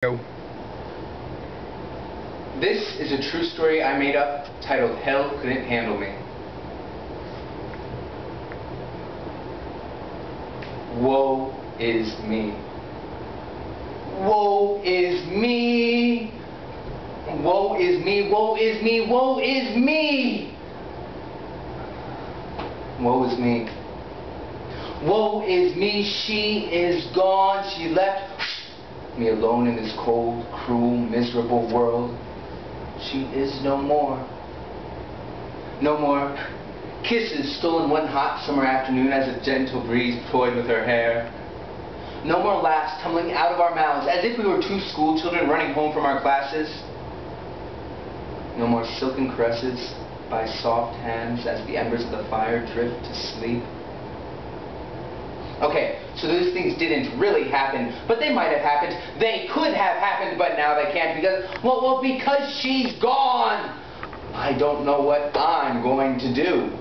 Go. This is a true story I made up titled Hell Couldn't Handle Me. Woe is me. Woe is me. Woe is me. Woe is me. Woe is me. Woe is me. Woe is me. She is gone. She left me alone in this cold, cruel, miserable world. She is no more. No more kisses stolen one hot summer afternoon as a gentle breeze toyed with her hair. No more laughs tumbling out of our mouths as if we were two school children running home from our classes. No more silken caresses by soft hands as the embers of the fire drift to sleep. Okay, so those things didn't really happen, but they might have happened. They could have happened, but now they can't because, well, because she's gone. I don't know what I'm going to do.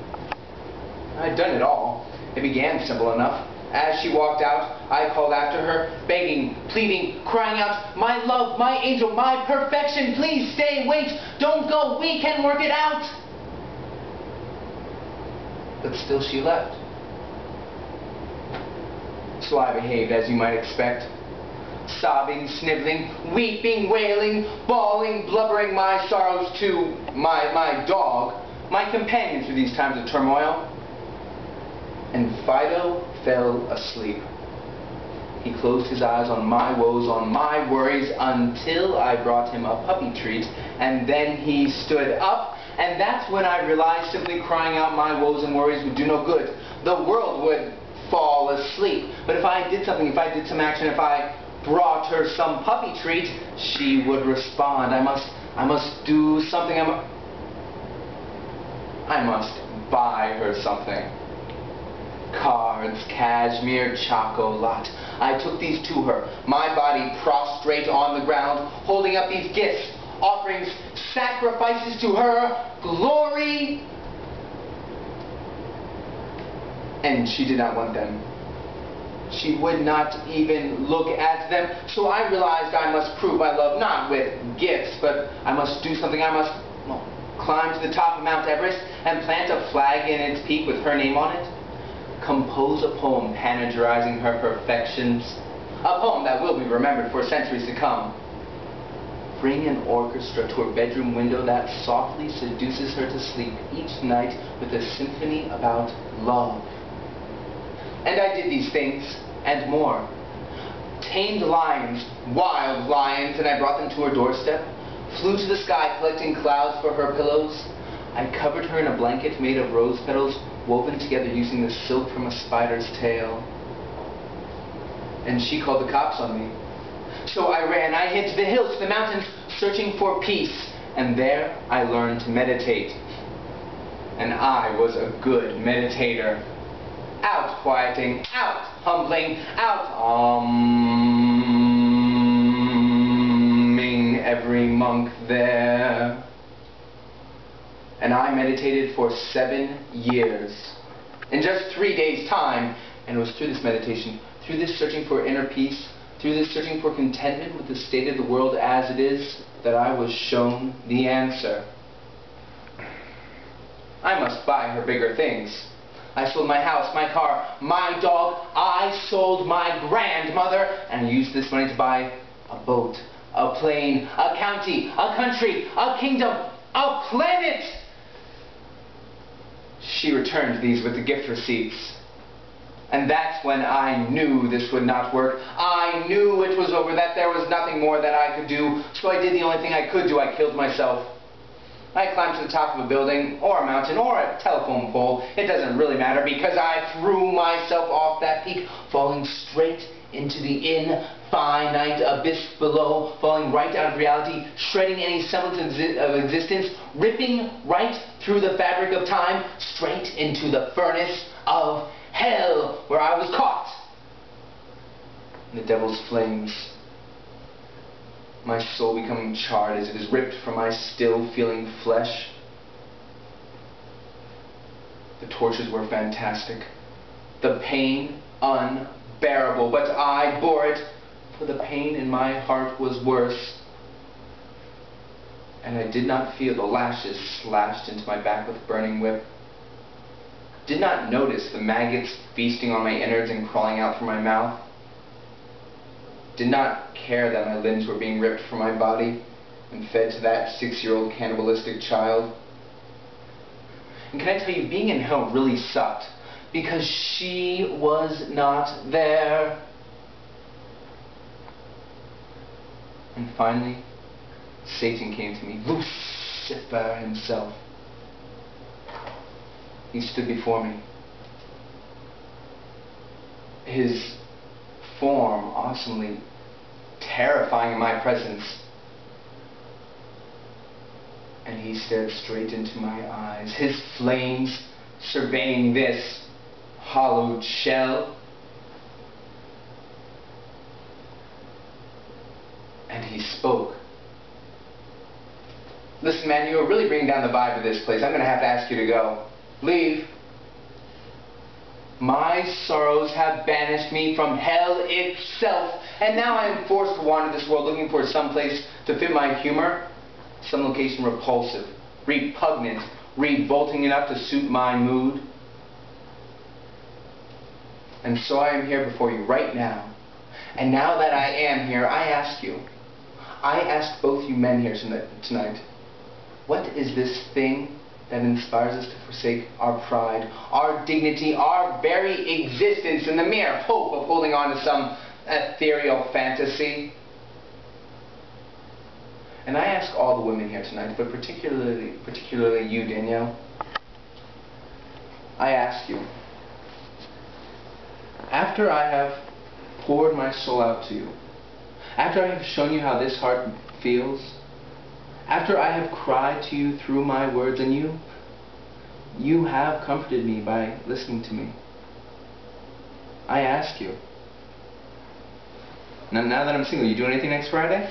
I'd done it all. It began simple enough. As she walked out, I called after her, begging, pleading, crying out, "My love, my angel, my perfection, please stay, wait, don't go, we can work it out." But still she left. So I behaved as you might expect. Sobbing, sniveling, weeping, wailing, bawling, blubbering my sorrows to my dog, my companion through these times of turmoil. And Fido fell asleep. He closed his eyes on my woes, on my worries, until I brought him a puppy treat, and then he stood up, and that's when I realized simply crying out my woes and worries would do no good. The world would fall asleep. But if I did something, if I did some action, if I brought her some puppy treat, she would respond. I must do something. I must buy her something. Cards, cashmere, chocolate. I took these to her, my body prostrate on the ground, holding up these gifts, offerings, sacrifices to her glory. And she did not want them. She would not even look at them. So I realized I must prove my love not with gifts, but I must do something. I must climb to the top of Mount Everest and plant a flag in its peak with her name on it. Compose a poem panegyrizing her perfections. A poem that will be remembered for centuries to come. Bring an orchestra to her bedroom window that softly seduces her to sleep each night with a symphony about love. And I did these things, and more. Tamed lions, wild lions, and I brought them to her doorstep. Flew to the sky, collecting clouds for her pillows. I covered her in a blanket made of rose petals, woven together using the silk from a spider's tail. And she called the cops on me. So I ran, I hid to the hills, to the mountains, searching for peace. And there I learned to meditate. And I was a good meditator. Out quieting, out humbling, out every monk there. And I meditated for 7 years. In just 3 days' time. And it was through this meditation, through this searching for inner peace, through this searching for contentment with the state of the world as it is, that I was shown the answer. I must buy her bigger things. I sold my house, my car, my dog. I sold my grandmother and used this money to buy a boat, a plane, a county, a country, a kingdom, a planet. She returned these with the gift receipts. And that's when I knew this would not work. I knew it was over, that there was nothing more that I could do. So I did the only thing I could do. I killed myself. I climbed to the top of a building, or a mountain, or a telephone pole. It doesn't really matter because I threw myself off that peak, falling straight into the infinite abyss below, falling right out of reality, shredding any semblance of existence, ripping right through the fabric of time, straight into the furnace of hell, where I was caught in the devil's flames. My soul becoming charred as it is ripped from my still feeling flesh. The tortures were fantastic. The pain unbearable, but I bore it for the pain in my heart was worse, and I did not feel the lashes slashed into my back with a burning whip. Did not notice the maggots feasting on my innards and crawling out from my mouth. Did not care that my limbs were being ripped from my body and fed to that 6-year-old cannibalistic child. And can I tell you, being in hell really sucked, because she was not there. And finally, Satan came to me, Lucifer himself. He stood before me. His form awesomely terrifying in my presence. And he stared straight into my eyes, his flames surveying this hollowed shell. And he spoke. Listen, man, you are really bringing down the vibe of this place. I'm going to have to ask you to go. Leave. My sorrows have banished me from hell itself, and now I am forced to wander this world looking for some place to fit my humor, some location repulsive, repugnant, revolting enough to suit my mood. And so I am here before you right now. And now that I am here, I ask both you men here tonight, what is this thing that inspires us to forsake our pride, our dignity, our very existence in the mere hope of holding on to some ethereal fantasy? And I ask all the women here tonight, but particularly you, Danielle, I ask you, after I have poured my soul out to you, after I have shown you how this heart feels, after I have cried to you through my words, and you have comforted me by listening to me, I ask you, now that I'm single, you doing anything next Friday?